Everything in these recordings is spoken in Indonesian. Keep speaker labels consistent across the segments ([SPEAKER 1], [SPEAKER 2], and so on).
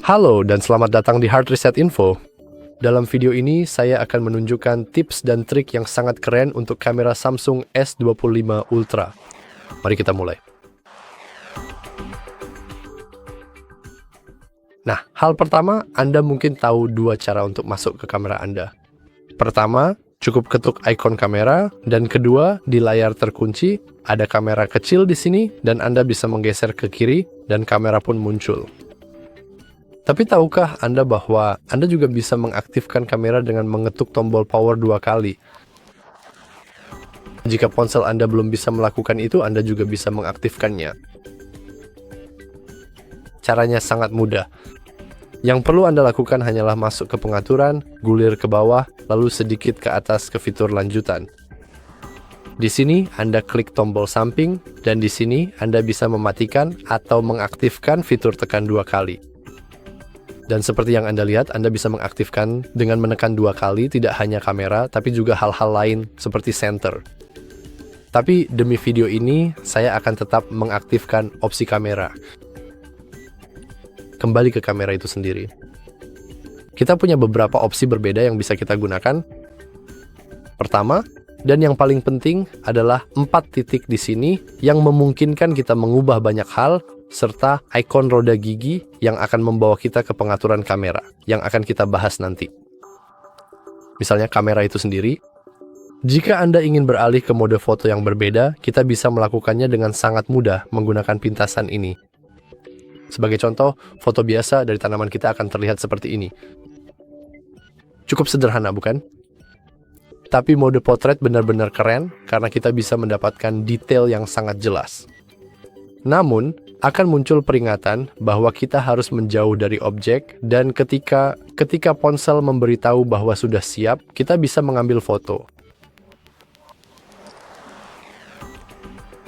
[SPEAKER 1] Halo dan selamat datang di Hard Reset Info. Dalam video ini, saya akan menunjukkan tips dan trik yang sangat keren untuk kamera Samsung S25 Ultra. Mari kita mulai. Nah, hal pertama, Anda mungkin tahu dua cara untuk masuk ke kamera Anda. Pertama, cukup ketuk ikon kamera, dan kedua, di layar terkunci, ada kamera kecil di sini, dan Anda bisa menggeser ke kiri, dan kamera pun muncul. Tapi tahukah Anda bahwa Anda juga bisa mengaktifkan kamera dengan mengetuk tombol power 2 kali? Jika ponsel Anda belum bisa melakukan itu, Anda juga bisa mengaktifkannya. Caranya sangat mudah. Yang perlu Anda lakukan hanyalah masuk ke pengaturan, gulir ke bawah, lalu sedikit ke atas ke fitur lanjutan. Di sini Anda klik tombol samping, dan di sini Anda bisa mematikan atau mengaktifkan fitur tekan 2 kali. Dan seperti yang Anda lihat, Anda bisa mengaktifkan dengan menekan 2 kali tidak hanya kamera, tapi juga hal-hal lain seperti center. Tapi demi video ini, saya akan tetap mengaktifkan opsi kamera. Kembali ke kamera itu sendiri. Kita punya beberapa opsi berbeda yang bisa kita gunakan. Pertama, dan yang paling penting adalah 4 titik di sini yang memungkinkan kita mengubah banyak hal, serta ikon roda gigi yang akan membawa kita ke pengaturan kamera, yang akan kita bahas nanti. Misalnya kamera itu sendiri. Jika Anda ingin beralih ke mode foto yang berbeda, kita bisa melakukannya dengan sangat mudah menggunakan pintasan ini. Sebagai contoh, foto biasa dari tanaman kita akan terlihat seperti ini. Cukup sederhana, bukan? Tapi mode potret benar-benar keren karena kita bisa mendapatkan detail yang sangat jelas. Namun, akan muncul peringatan bahwa kita harus menjauh dari objek, dan ketika ponsel memberitahu bahwa sudah siap, kita bisa mengambil foto.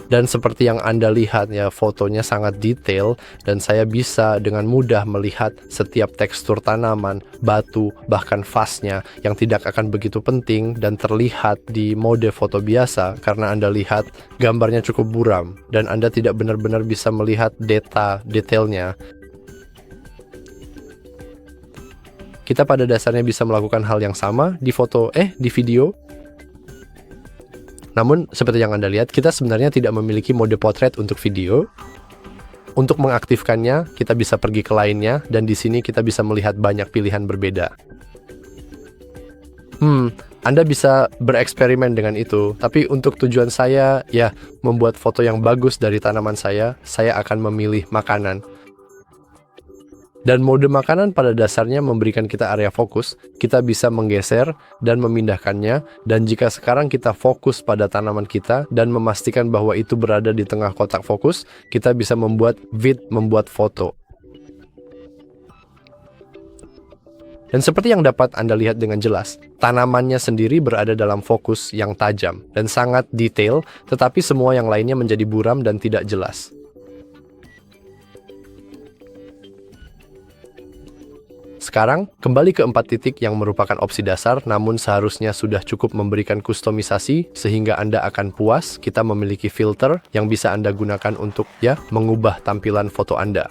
[SPEAKER 1] Dan seperti yang Anda lihat ya, fotonya sangat detail, dan saya bisa dengan mudah melihat setiap tekstur tanaman, batu, bahkan vasnya yang tidak akan begitu penting dan terlihat di mode foto biasa karena Anda lihat gambarnya cukup buram dan Anda tidak benar-benar bisa melihat detailnya. Kita pada dasarnya bisa melakukan hal yang sama di video. Namun, seperti yang Anda lihat, kita sebenarnya tidak memiliki mode potret untuk video. Untuk mengaktifkannya, kita bisa pergi ke lainnya, dan di sini kita bisa melihat banyak pilihan berbeda. Anda bisa bereksperimen dengan itu, tapi untuk tujuan saya, ya, membuat foto yang bagus dari tanaman saya akan memilih makanan. Dan mode makanan pada dasarnya memberikan kita area fokus, kita bisa menggeser dan memindahkannya, dan jika sekarang kita fokus pada tanaman kita dan memastikan bahwa itu berada di tengah kotak fokus, kita bisa membuat foto. Dan seperti yang dapat Anda lihat dengan jelas, tanamannya sendiri berada dalam fokus yang tajam dan sangat detail, tetapi semua yang lainnya menjadi buram dan tidak jelas. Sekarang, kembali ke 4 titik yang merupakan opsi dasar, namun seharusnya sudah cukup memberikan kustomisasi, sehingga Anda akan puas kita memiliki filter yang bisa Anda gunakan untuk mengubah tampilan foto Anda.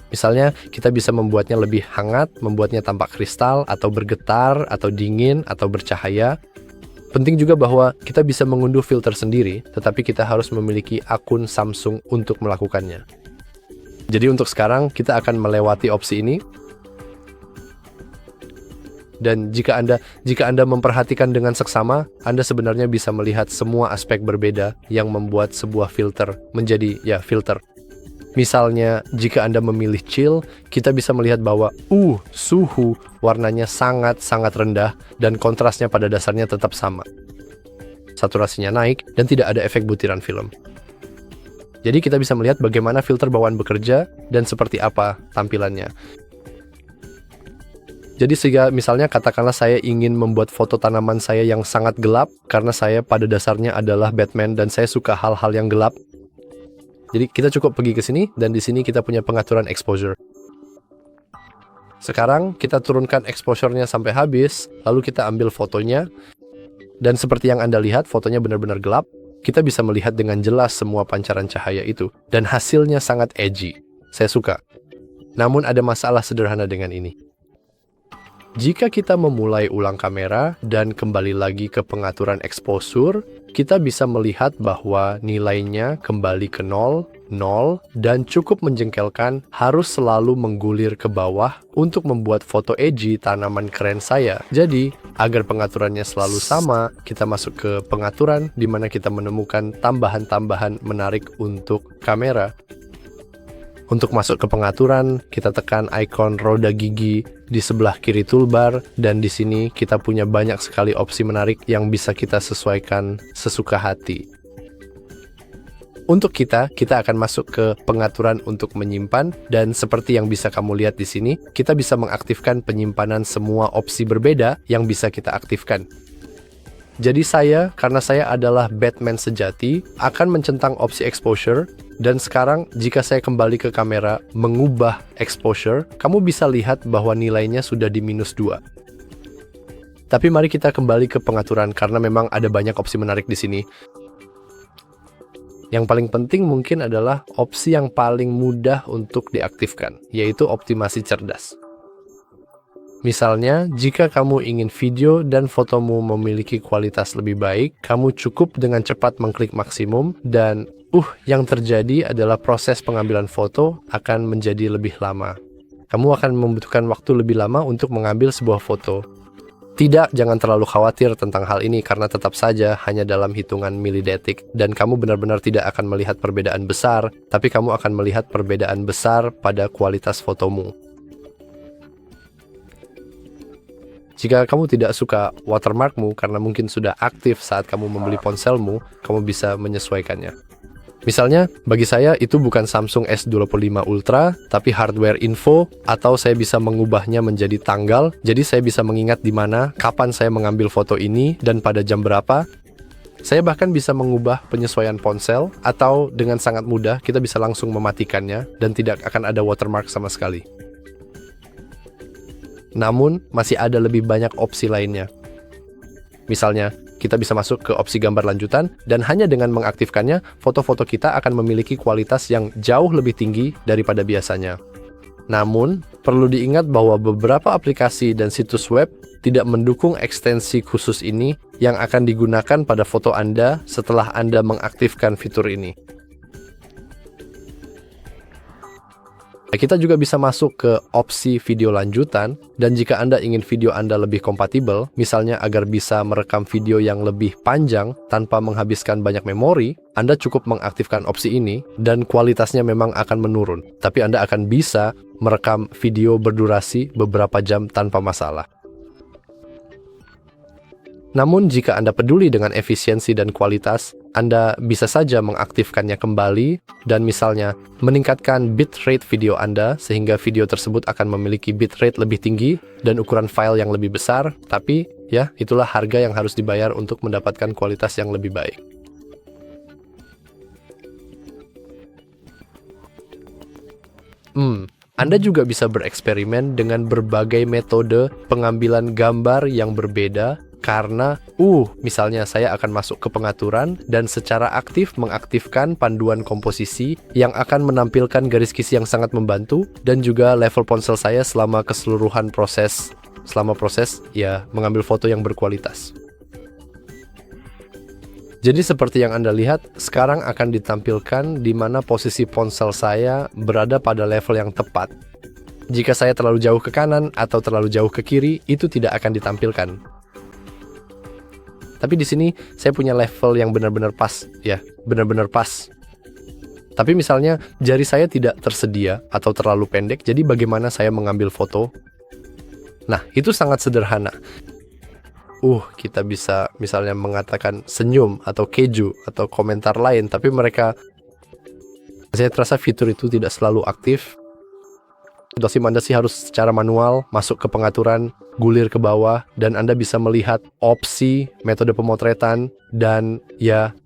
[SPEAKER 1] Misalnya, kita bisa membuatnya lebih hangat, membuatnya tampak kristal, atau bergetar, atau dingin, atau bercahaya. Penting juga bahwa kita bisa mengunduh filter sendiri, tetapi kita harus memiliki akun Samsung untuk melakukannya. Jadi untuk sekarang, kita akan melewati opsi ini. Dan jika Anda memperhatikan dengan seksama, Anda sebenarnya bisa melihat semua aspek berbeda yang membuat sebuah filter menjadi filter. Misalnya, jika Anda memilih chill, kita bisa melihat bahwa suhu warnanya sangat-sangat rendah dan kontrasnya pada dasarnya tetap sama. Saturasinya naik dan tidak ada efek butiran film. Jadi kita bisa melihat bagaimana filter bawaan bekerja dan seperti apa tampilannya. Jadi misalnya katakanlah saya ingin membuat foto tanaman saya yang sangat gelap karena saya pada dasarnya adalah Batman dan saya suka hal-hal yang gelap. Jadi kita cukup pergi ke sini dan di sini kita punya pengaturan exposure. Sekarang kita turunkan exposure-nya sampai habis, lalu kita ambil fotonya. Dan seperti yang Anda lihat, fotonya benar-benar gelap. Kita bisa melihat dengan jelas semua pancaran cahaya itu dan hasilnya sangat edgy. Saya suka. Namun ada masalah sederhana dengan ini. Jika kita memulai ulang kamera dan kembali lagi ke pengaturan exposure, kita bisa melihat bahwa nilainya kembali ke 0, dan cukup menjengkelkan harus selalu menggulir ke bawah untuk membuat foto edgy tanaman keren saya. Jadi, agar pengaturannya selalu sama, kita masuk ke pengaturan di mana kita menemukan tambahan-tambahan menarik untuk kamera. Untuk masuk ke pengaturan, kita tekan ikon roda gigi di sebelah kiri toolbar, dan di sini kita punya banyak sekali opsi menarik yang bisa kita sesuaikan sesuka hati. Untuk kita akan masuk ke pengaturan untuk menyimpan, dan seperti yang bisa kamu lihat di sini, kita bisa mengaktifkan penyimpanan semua opsi berbeda yang bisa kita aktifkan. Jadi karena saya adalah Batman sejati, akan mencentang opsi exposure, dan sekarang jika saya kembali ke kamera mengubah exposure, kamu bisa lihat bahwa nilainya sudah di -2. Tapi mari kita kembali ke pengaturan karena memang ada banyak opsi menarik di sini. Yang paling penting mungkin adalah opsi yang paling mudah untuk diaktifkan, yaitu optimasi cerdas. Misalnya, jika kamu ingin video dan fotomu memiliki kualitas lebih baik, kamu cukup dengan cepat mengklik maksimum dan yang terjadi adalah proses pengambilan foto akan menjadi lebih lama. Kamu akan membutuhkan waktu lebih lama untuk mengambil sebuah foto. Tidak, jangan terlalu khawatir tentang hal ini karena tetap saja hanya dalam hitungan milidetik dan kamu benar-benar tidak akan melihat perbedaan besar, tapi kamu akan melihat perbedaan besar pada kualitas fotomu. Jika kamu tidak suka watermarkmu karena mungkin sudah aktif saat kamu membeli ponselmu, kamu bisa menyesuaikannya. Misalnya, bagi saya itu bukan Samsung S25 Ultra, tapi hardware info, atau saya bisa mengubahnya menjadi tanggal, jadi saya bisa mengingat di mana, kapan saya mengambil foto ini, dan pada jam berapa. Saya bahkan bisa mengubah penyesuaian ponsel, atau dengan sangat mudah kita bisa langsung mematikannya, dan tidak akan ada watermark sama sekali. Namun, masih ada lebih banyak opsi lainnya. Misalnya, kita bisa masuk ke opsi gambar lanjutan, dan hanya dengan mengaktifkannya, foto-foto kita akan memiliki kualitas yang jauh lebih tinggi daripada biasanya. Namun, perlu diingat bahwa beberapa aplikasi dan situs web tidak mendukung ekstensi khusus ini yang akan digunakan pada foto Anda setelah Anda mengaktifkan fitur ini. Kita juga bisa masuk ke opsi video lanjutan, dan jika Anda ingin video Anda lebih kompatibel, misalnya agar bisa merekam video yang lebih panjang tanpa menghabiskan banyak memori, Anda cukup mengaktifkan opsi ini, dan kualitasnya memang akan menurun. Tapi Anda akan bisa merekam video berdurasi beberapa jam tanpa masalah. Namun, jika Anda peduli dengan efisiensi dan kualitas, Anda bisa saja mengaktifkannya kembali dan misalnya meningkatkan bitrate video Anda sehingga video tersebut akan memiliki bitrate lebih tinggi dan ukuran file yang lebih besar, tapi ya, itulah harga yang harus dibayar untuk mendapatkan kualitas yang lebih baik. Anda juga bisa bereksperimen dengan berbagai metode pengambilan gambar yang berbeda. Karena, misalnya saya akan masuk ke pengaturan dan secara aktif mengaktifkan panduan komposisi yang akan menampilkan garis kisi yang sangat membantu dan juga level ponsel saya selama keseluruhan proses, mengambil foto yang berkualitas. Jadi seperti yang Anda lihat, sekarang akan ditampilkan di mana posisi ponsel saya berada pada level yang tepat. Jika saya terlalu jauh ke kanan atau terlalu jauh ke kiri, itu tidak akan ditampilkan. Tapi di sini saya punya level yang benar-benar pas, benar-benar pas. Tapi misalnya jari saya tidak tersedia atau terlalu pendek, jadi bagaimana saya mengambil foto? Nah, itu sangat sederhana. Kita bisa misalnya mengatakan senyum atau keju atau komentar lain, tapi saya terasa fitur itu tidak selalu aktif. Situasi Anda sih harus secara manual masuk ke pengaturan, gulir ke bawah, dan Anda bisa melihat opsi, metode pemotretan, dan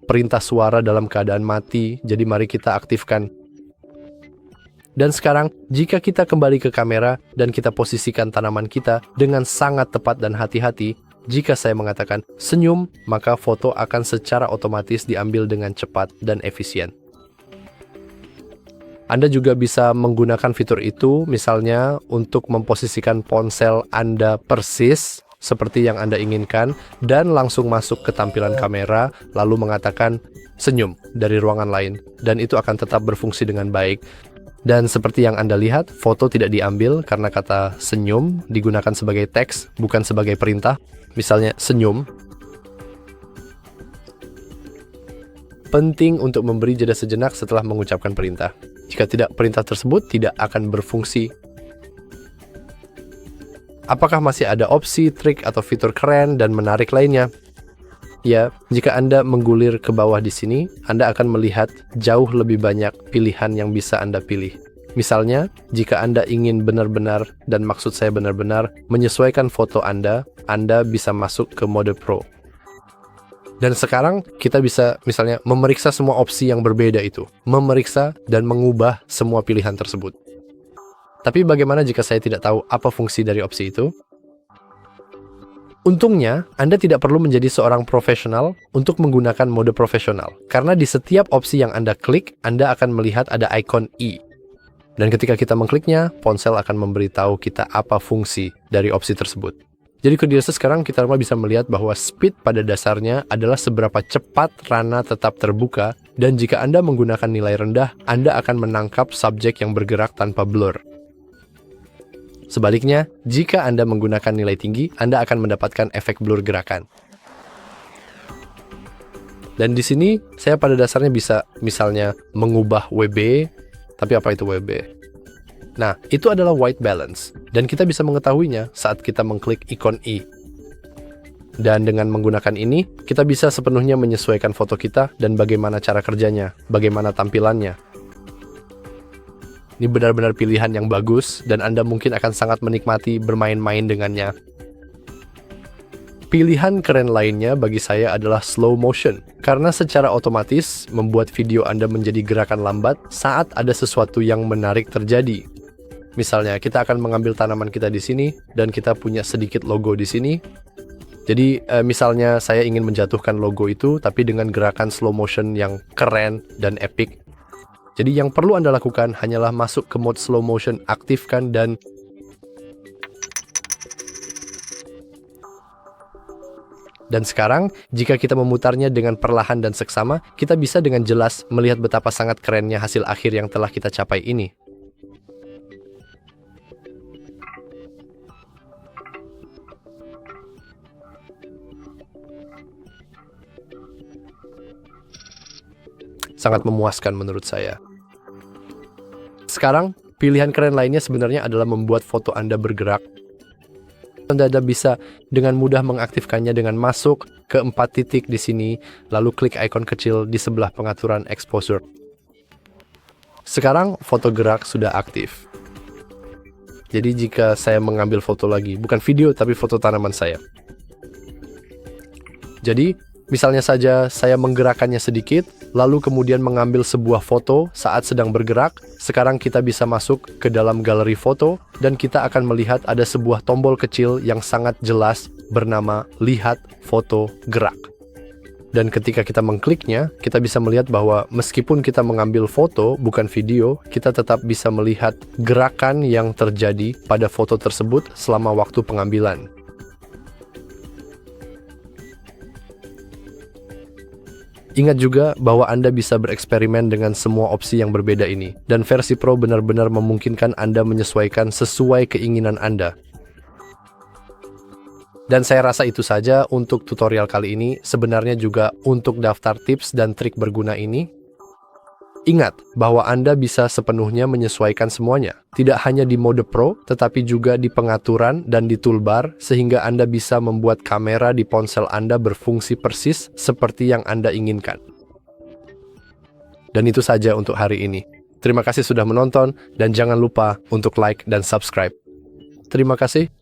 [SPEAKER 1] perintah suara dalam keadaan mati. Jadi mari kita aktifkan. Dan sekarang, jika kita kembali ke kamera dan kita posisikan tanaman kita dengan sangat tepat dan hati-hati, jika saya mengatakan senyum, maka foto akan secara otomatis diambil dengan cepat dan efisien. Anda juga bisa menggunakan fitur itu misalnya untuk memposisikan ponsel Anda persis seperti yang Anda inginkan dan langsung masuk ke tampilan kamera lalu mengatakan senyum dari ruangan lain dan itu akan tetap berfungsi dengan baik. Dan seperti yang Anda lihat, foto tidak diambil karena kata senyum digunakan sebagai teks bukan sebagai perintah. Misalnya senyum. Penting untuk memberi jeda sejenak setelah mengucapkan perintah. Jika tidak, perintah tersebut tidak akan berfungsi. Apakah masih ada opsi, trik, atau fitur keren dan menarik lainnya? Ya, jika Anda menggulir ke bawah di sini, Anda akan melihat jauh lebih banyak pilihan yang bisa Anda pilih. Misalnya, jika Anda ingin benar-benar, dan maksud saya benar-benar, menyesuaikan foto Anda bisa masuk ke mode Pro. Dan sekarang kita bisa misalnya memeriksa semua opsi yang berbeda itu. Memeriksa dan mengubah semua pilihan tersebut. Tapi bagaimana jika saya tidak tahu apa fungsi dari opsi itu? Untungnya, Anda tidak perlu menjadi seorang profesional untuk menggunakan mode profesional. Karena di setiap opsi yang Anda klik, Anda akan melihat ada ikon I. Dan ketika kita mengkliknya, ponsel akan memberitahu kita apa fungsi dari opsi tersebut. Jadi kurdiasnya sekarang kita bisa melihat bahwa speed pada dasarnya adalah seberapa cepat rana tetap terbuka dan jika Anda menggunakan nilai rendah, Anda akan menangkap subjek yang bergerak tanpa blur. Sebaliknya, jika Anda menggunakan nilai tinggi, Anda akan mendapatkan efek blur gerakan. Dan di sini saya pada dasarnya bisa misalnya mengubah WB, tapi apa itu WB? Nah, itu adalah white balance, dan kita bisa mengetahuinya saat kita mengklik ikon I. Dan dengan menggunakan ini, kita bisa sepenuhnya menyesuaikan foto kita dan bagaimana cara kerjanya, bagaimana tampilannya. Ini benar-benar pilihan yang bagus, dan Anda mungkin akan sangat menikmati bermain-main dengannya. Pilihan keren lainnya bagi saya adalah slow motion, karena secara otomatis membuat video Anda menjadi gerakan lambat saat ada sesuatu yang menarik terjadi. Misalnya, kita akan mengambil tanaman kita di sini, dan kita punya sedikit logo di sini. Jadi, misalnya saya ingin menjatuhkan logo itu, tapi dengan gerakan slow motion yang keren dan epic. Jadi, yang perlu Anda lakukan hanyalah masuk ke mode slow motion, aktifkan, dan sekarang, jika kita memutarnya dengan perlahan dan seksama, kita bisa dengan jelas melihat betapa sangat kerennya hasil akhir yang telah kita capai ini. Sangat memuaskan menurut saya. Sekarang, pilihan keren lainnya sebenarnya adalah membuat foto Anda bergerak. Anda bisa dengan mudah mengaktifkannya dengan masuk ke 4 titik di sini, lalu klik ikon kecil di sebelah pengaturan exposure. Sekarang, foto gerak sudah aktif. Jadi jika saya mengambil foto lagi, bukan video tapi foto tanaman saya. Jadi, misalnya saja saya menggerakkannya sedikit, lalu kemudian mengambil sebuah foto saat sedang bergerak, sekarang kita bisa masuk ke dalam galeri foto, dan kita akan melihat ada sebuah tombol kecil yang sangat jelas bernama Lihat Foto Gerak. Dan ketika kita mengkliknya, kita bisa melihat bahwa meskipun kita mengambil foto, bukan video, kita tetap bisa melihat gerakan yang terjadi pada foto tersebut selama waktu pengambilan. Ingat juga bahwa Anda bisa bereksperimen dengan semua opsi yang berbeda ini, dan versi Pro benar-benar memungkinkan Anda menyesuaikan sesuai keinginan Anda. Dan saya rasa itu saja untuk tutorial kali ini, sebenarnya juga untuk daftar tips dan trik berguna ini. Ingat bahwa Anda bisa sepenuhnya menyesuaikan semuanya, tidak hanya di mode Pro, tetapi juga di pengaturan dan di toolbar, sehingga Anda bisa membuat kamera di ponsel Anda berfungsi persis seperti yang Anda inginkan. Dan itu saja untuk hari ini. Terima kasih sudah menonton, dan jangan lupa untuk like dan subscribe. Terima kasih.